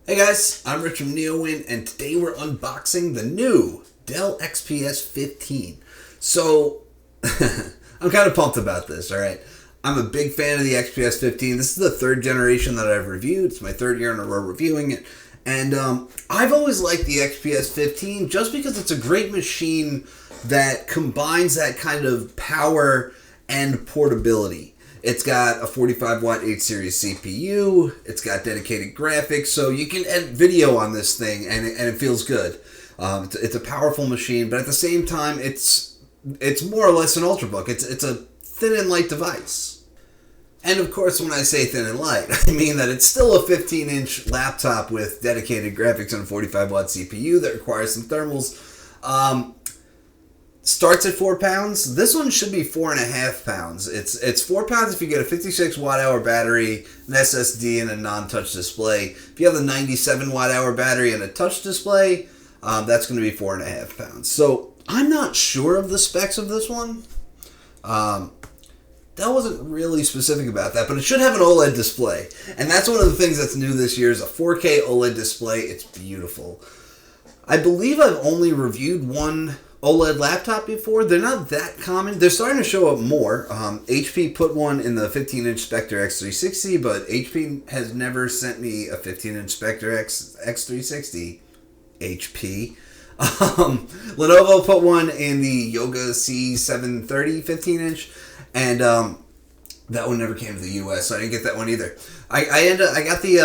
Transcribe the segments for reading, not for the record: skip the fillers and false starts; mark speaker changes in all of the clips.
Speaker 1: Hey guys, I'm Rich from NeoWin, and today we're unboxing the new Dell XPS 15. So, I'm kind of pumped about this, alright? I'm a big fan of the XPS 15. This is the third generation that I've reviewed. It's my third year in a row reviewing it. And I've always liked the XPS 15 just because it's a great machine that combines that kind of power and portability. It's got a 45 watt 8 series CPU. It's got dedicated graphics, so you can edit video on this thing, and it feels good. It's a powerful machine, but at the same time, it's more or less an ultrabook. It's a thin and light device. And of course, when I say thin and light, I mean that it's still a 15-inch laptop with dedicated graphics and a 45 watt CPU that requires some thermals. Starts at 4 pounds. This one should be 4.5 pounds. It's 4 pounds if you get a 56 watt hour battery, an SSD, and a non-touch display. If you have the 97 watt hour battery and a touch display, that's going to be 4.5 pounds. So I'm not sure of the specs of this one. That wasn't really specific about that, but it should have an OLED display, and that's one of the things that's new this year is a 4K OLED display. It's beautiful. I believe I've only reviewed one OLED laptop before. They're not that common. They're starting to show up more. HP put one in the 15-inch Spectre X360, but HP has never sent me a 15-inch Spectre X360. HP. Lenovo put one in the Yoga C730 15-inch, and that one never came to the US, so I didn't get that one either. I got the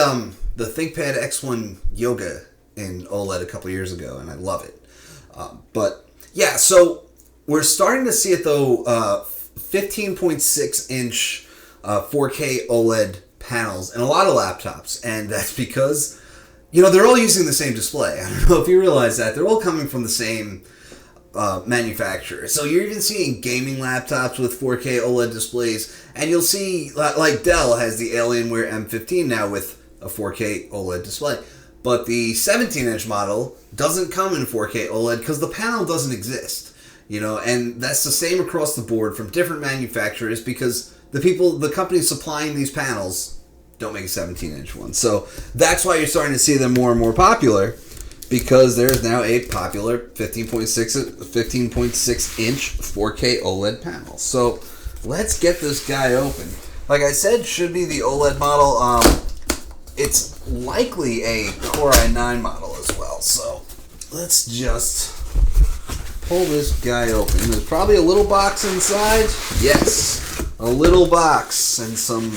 Speaker 1: ThinkPad X1 Yoga in OLED a couple years ago, and I love it. But yeah, so we're starting to see it though. 15.6 inch 4K OLED panels in a lot of laptops, and that's because they're all using the same display. I don't know if you realize that they're all coming from the same manufacturer. So you're even seeing gaming laptops with 4K OLED displays, and you'll see like Dell has the Alienware M15 now with a 4K OLED display. But the 17-inch model doesn't come in 4K OLED because the panel doesn't exist, and that's the same across the board from different manufacturers because the companies supplying these panels don't make a 17-inch one. So that's why you're starting to see them more and more popular, because there's now a popular 15.6-inch 4K OLED panel. So let's get this guy open. Like I said, should be the OLED model. It's likely a Core i9 model as well. So let's just pull this guy open. There's probably a little box inside. Yes, a little box and some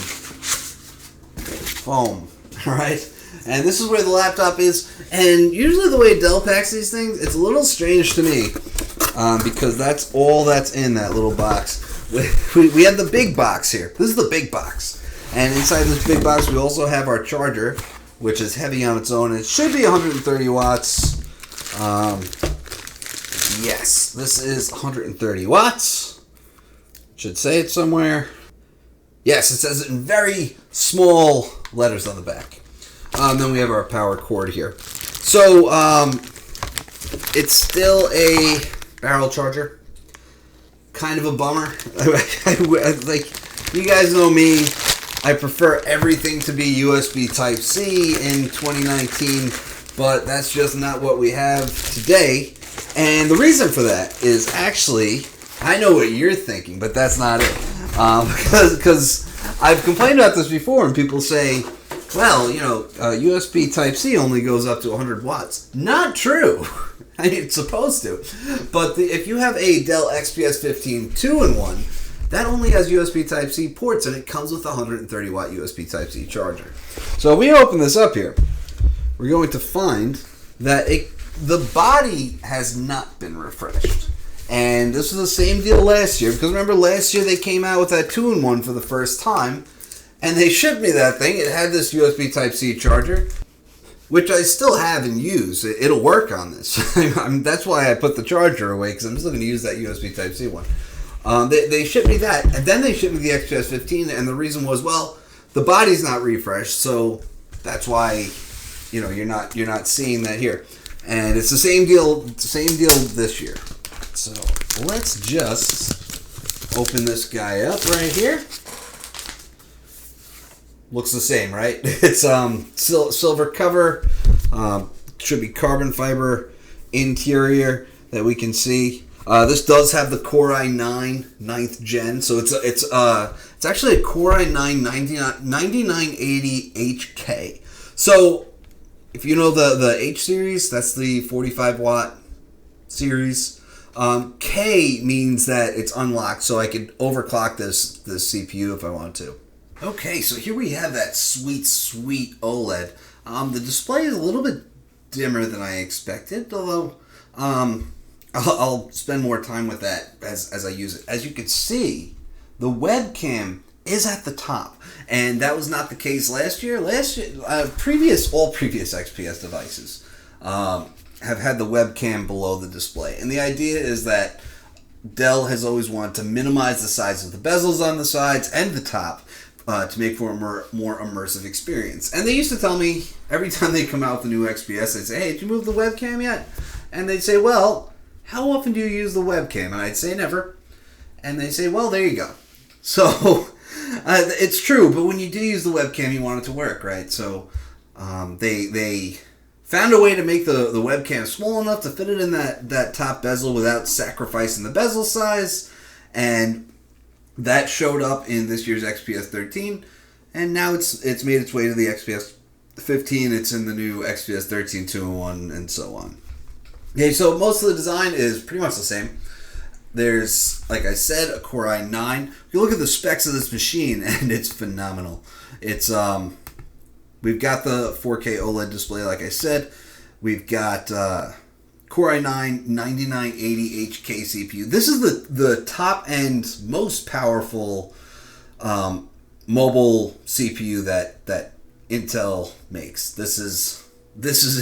Speaker 1: foam. All right. And this is where the laptop is. And usually the way Dell packs these things, it's a little strange to me because that's all that's in that little box. We have the big box here. This is the big box. And inside this big box, we also have our charger, which is heavy on its own. It should be 130 watts. Yes, this is 130 watts. Should say it somewhere. Yes, it says it in very small letters on the back. Then we have our power cord here. So, it's still a barrel charger. Kind of a bummer. Like, you guys know me. I prefer everything to be USB Type-C in 2019, but that's just not what we have today. And the reason for that is actually, I know what you're thinking, but that's not it. Because I've complained about this before, and people say, well, USB Type-C only goes up to 100 watts. Not true. I mean, it's supposed to. But if you have a Dell XPS 15 2-in-1, that only has USB Type-C ports, and it comes with a 130 watt USB Type-C charger. So if we open this up here, we're going to find that the body has not been refreshed. And this was the same deal last year, because remember last year they came out with that 2-in-1 for the first time, and they shipped me that thing. It had this USB Type-C charger, which I still have and use. It'll work on this. That's why I put the charger away, because I'm still going to use that USB Type-C one. They shipped me that, and then they shipped me the XPS 15, and the reason was, well, the body's not refreshed, so that's why, you're not seeing that here. And it's the same deal this year. So let's just open this guy up right here. looks the same, right? It's silver cover, should be carbon fiber interior that we can see. This does have the Core i9 9th gen, so it's actually a Core i9-9980HK. So if you know the H series, that's the 45 watt series. K means that it's unlocked, so I could overclock this CPU if I want to. Okay, so here we have that sweet OLED. The display is a little bit dimmer than I expected, although I'll spend more time with that as I use it. As you can see, the webcam is at the top, and that was not the case last year. All previous XPS devices have had the webcam below the display, and the idea is that Dell has always wanted to minimize the size of the bezels on the sides and the top to make for a more immersive experience. And they used to tell me every time they come out with a new XPS, they'd say, "Hey, did you move the webcam yet?" And they'd say, "Well, how often do you use the webcam?" And I'd say, "Never." And they say, "Well, there you go." So it's true, but when you do use the webcam, you want it to work, right? So they found a way to make the webcam small enough to fit it in that top bezel without sacrificing the bezel size, and that showed up in this year's XPS 13, and now it's made its way to the XPS 15. It's in the new XPS 13 2-in-1, and so on. Okay, so most of the design is pretty much the same. There's, like I said, a Core i9. You look at the specs of this machine, and it's phenomenal. It's we've got the 4K OLED display, like I said. We've got Core i9-9980HK CPU. This is the top end, most powerful mobile CPU that Intel makes. This is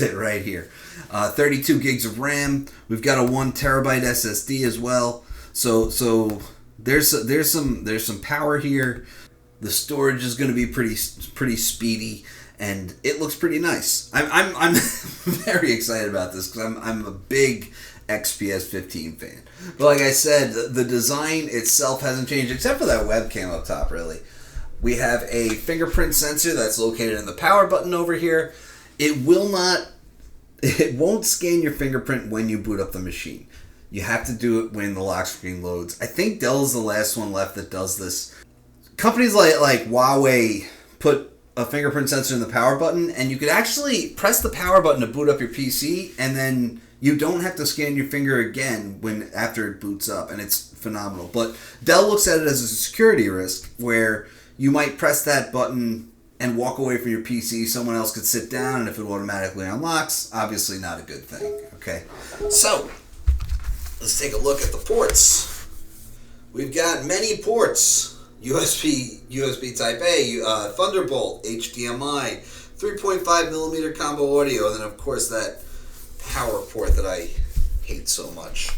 Speaker 1: it right here. 32 gigs of RAM. We've got a 1 terabyte SSD as well. So there's some power here. The storage is going to be pretty speedy, and it looks pretty nice. I'm very excited about this because I'm a big XPS 15 fan. But like I said, the design itself hasn't changed except for that webcam up top. Really, we have a fingerprint sensor that's located in the power button over here. It won't scan your fingerprint when you boot up the machine. You have to do it when the lock screen loads. I think Dell's the last one left that does this. Companies like Huawei put a fingerprint sensor in the power button, and you could actually press the power button to boot up your PC, and then you don't have to scan your finger again after it boots up, and it's phenomenal. But Dell looks at it as a security risk, where you might press that button and walk away from your PC, someone else could sit down, and if it automatically unlocks, obviously not a good thing, okay? So, let's take a look at the ports. We've got many ports. USB Type A, Thunderbolt, HDMI, 3.5 millimeter combo audio, and then of course that power port that I hate so much.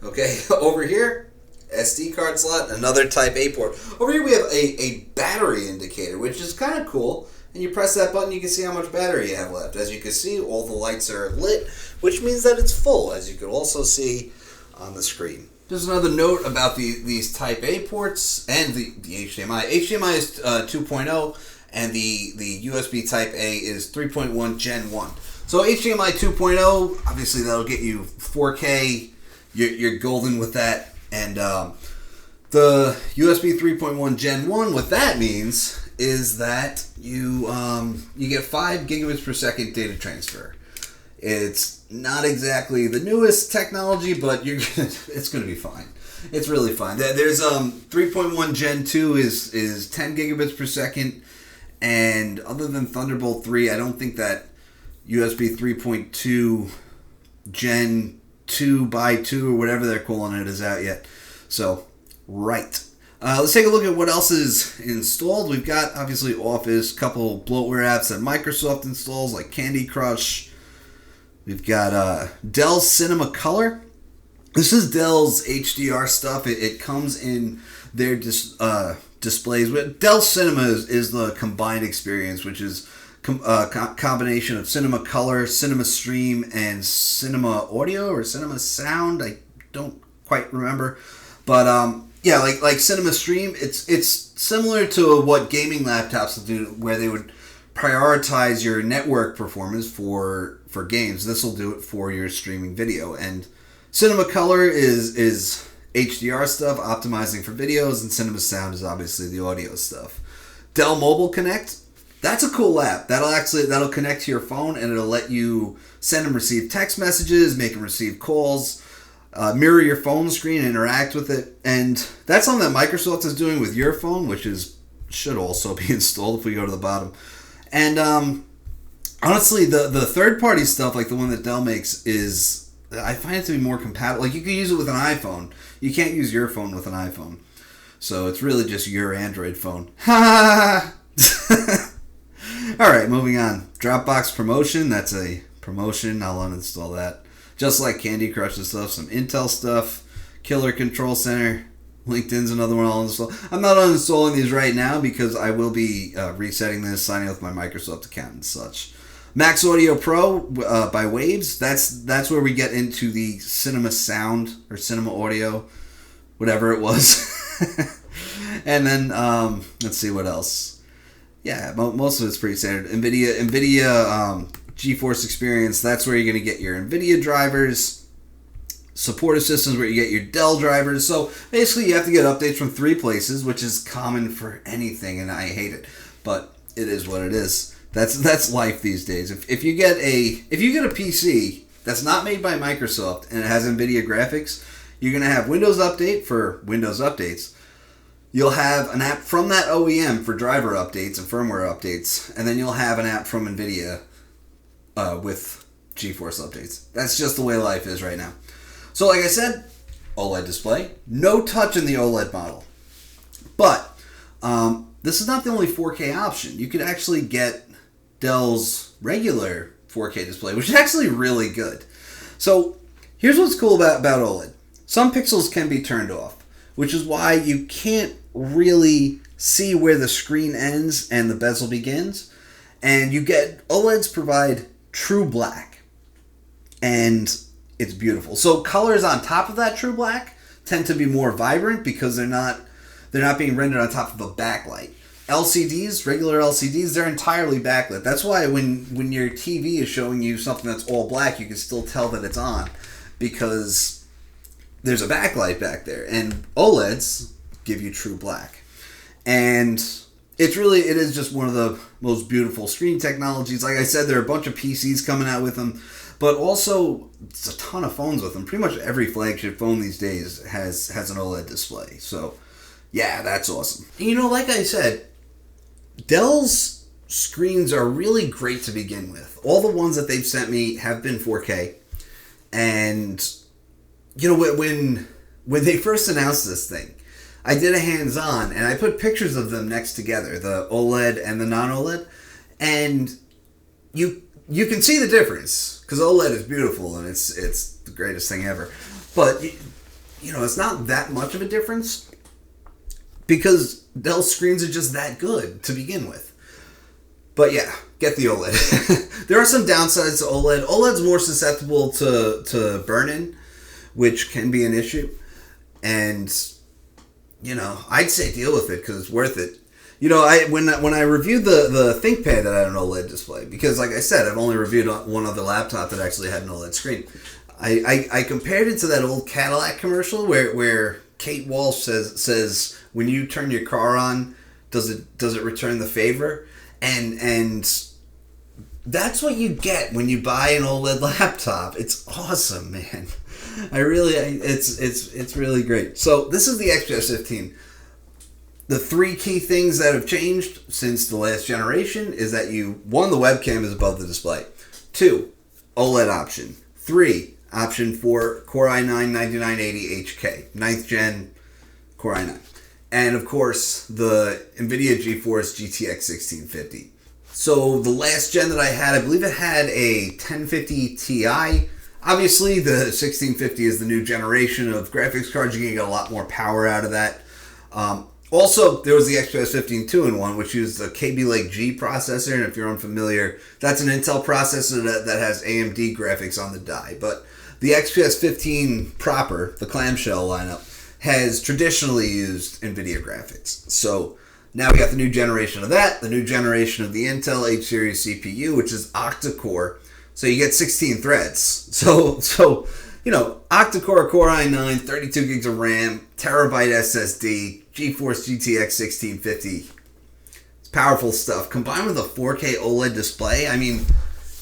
Speaker 1: Okay, over here, SD card slot, another Type A port. Over here we have a battery indicator, which is kind of cool. And you press that button, you can see how much battery you have left. As you can see, all the lights are lit, which means that it's full, as you can also see on the screen. Just another note about these Type A ports and the HDMI. HDMI is 2.0, and the USB Type A is 3.1 Gen 1. So HDMI 2.0, obviously that'll get you 4K. You're golden with that. And the USB 3.1 Gen 1, what that means is that you get 5 gigabits per second data transfer. It's not exactly the newest technology, but it's going to be fine. It's really fine. There's 3.1 Gen 2 is 10 gigabits per second, and other than Thunderbolt 3, I don't think that USB 3.2 Gen 2 by 2 or whatever they're calling it is out yet. So, right. Let's take a look at what else is installed. We've got, obviously, Office, couple bloatware apps that Microsoft installs, like Candy Crush. We've got Dell Cinema Color. This is Dell's HDR stuff. It comes in their displays. Dell Cinema is the combined experience, which is a combination of Cinema Color, Cinema Stream, and Cinema Audio or Cinema Sound. I don't quite remember. But Yeah, like Cinema Stream, it's similar to what gaming laptops will do, where they would prioritize your network performance for games. This will do it for your streaming video. And Cinema Color is HDR stuff, optimizing for videos, and Cinema Sound is obviously the audio stuff. Dell Mobile Connect, that's a cool app. That'll connect to your phone, and it'll let you send and receive text messages, make and receive calls, mirror your phone screen, and interact with it. And that's something that Microsoft is doing with your phone, which should also be installed if we go to the bottom. And honestly, the third-party stuff, like the one that Dell makes, I find it to be more compatible. Like, you can use it with an iPhone. You can't use your phone with an iPhone. So it's really just your Android phone. Ha! Alright, moving on. Dropbox promotion. That's a promotion. I'll uninstall that. Just like Candy Crush and stuff. Some Intel stuff. Killer Control Center. LinkedIn's another one I'll uninstall. I'm not uninstalling these right now because I will be resetting this, signing up with my Microsoft account and such. Max Audio Pro by Waves. That's where we get into the Cinema Sound or Cinema Audio, whatever it was. And then let's see what else. Yeah, most of it's pretty standard. Nvidia GeForce Experience. That's where you're going to get your Nvidia drivers. Supportive systems where you get your Dell drivers. So basically you have to get updates from 3 places, which is common for anything, and I hate it, but it is what it is. That's life these days. If you get a PC that's not made by Microsoft and it has Nvidia graphics, you're going to have Windows Update for Windows updates. You'll have an app from that OEM for driver updates and firmware updates, and then you'll have an app from Nvidia with GeForce updates. That's just the way life is right now. So like I said, OLED display. No touch in the OLED model. But this is not the only 4K option. You could actually get Dell's regular 4K display, which is actually really good. So here's what's cool about OLED. Some pixels can be turned off, which is why you can't really see where the screen ends and the bezel begins. And OLEDs provide true black. And it's beautiful. So colors on top of that true black tend to be more vibrant because they're not being rendered on top of a backlight. LCDs, regular LCDs, they're entirely backlit. That's why when your TV is showing you something that's all black, you can still tell that it's on because there's a backlight back there. And OLEDs give you true black. And it is just one of the most beautiful screen technologies. Like I said, there are a bunch of PCs coming out with them, but also it's a ton of phones with them. Pretty much every flagship phone these days has an OLED display. So yeah, that's awesome. And like I said, Dell's screens are really great to begin with. All the ones that they've sent me have been 4K. And when they first announced this thing, I did a hands-on and I put pictures of them next together, the OLED and the non-OLED, and you can see the difference because OLED is beautiful and it's the greatest thing ever. But it's not that much of a difference because Dell's screens are just that good to begin with. But yeah, get the OLED. There are some downsides to OLED. OLED's more susceptible to burn-in, which can be an issue. And I'd say deal with it because it's worth it. When I reviewed the ThinkPad that had an OLED display, because like I said, I've only reviewed one other laptop that actually had an OLED screen. I compared it to that old Cadillac commercial where Kate Walsh says when you turn your car on, does it return the favor? And that's what you get when you buy an OLED laptop. It's awesome, man. It's really great. So this is the XPS 15. The 3 key things that have changed since the last generation is that 1, the webcam is above the display. 2, OLED option. 3, option for Core i9-9980HK, 9th gen Core i9. And of course, the Nvidia GeForce GTX 1650. So the last gen that I had, I believe it had a 1050 Ti. Obviously, the 1650 is the new generation of graphics cards. You're going to get a lot more power out of that. Also, there was the XPS 15 2-in-1, which used the Kaby Lake G processor. And if you're unfamiliar, that's an Intel processor that has AMD graphics on the die. But the XPS 15 proper, the clamshell lineup, has traditionally used Nvidia graphics. So now we got the new generation of that, the new generation of the Intel H series CPU, which is octa-core. So you get 16 threads. So octa-core, Core i9, 32 gigs of RAM, terabyte SSD, GeForce GTX 1650. It's powerful stuff. Combined with a 4K OLED display, I mean,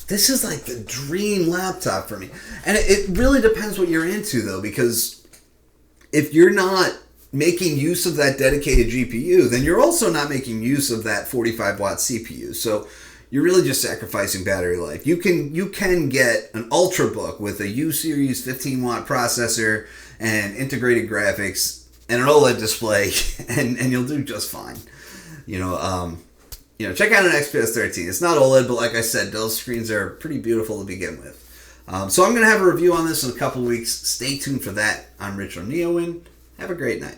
Speaker 1: this is like the dream laptop for me. And it really depends what you're into, though, because if you're not making use of that dedicated GPU, then you're also not making use of that 45-watt CPU. So you're really just sacrificing battery life. You can get an Ultrabook with a U-Series 15-watt processor and integrated graphics and an OLED display, and you'll do just fine. Check out an XPS 13. It's not OLED, but like I said, Dell's screens are pretty beautiful to begin with. So I'm going to have a review on this in a couple of weeks. Stay tuned for that. I'm Rich O'Neowin. Have a great night.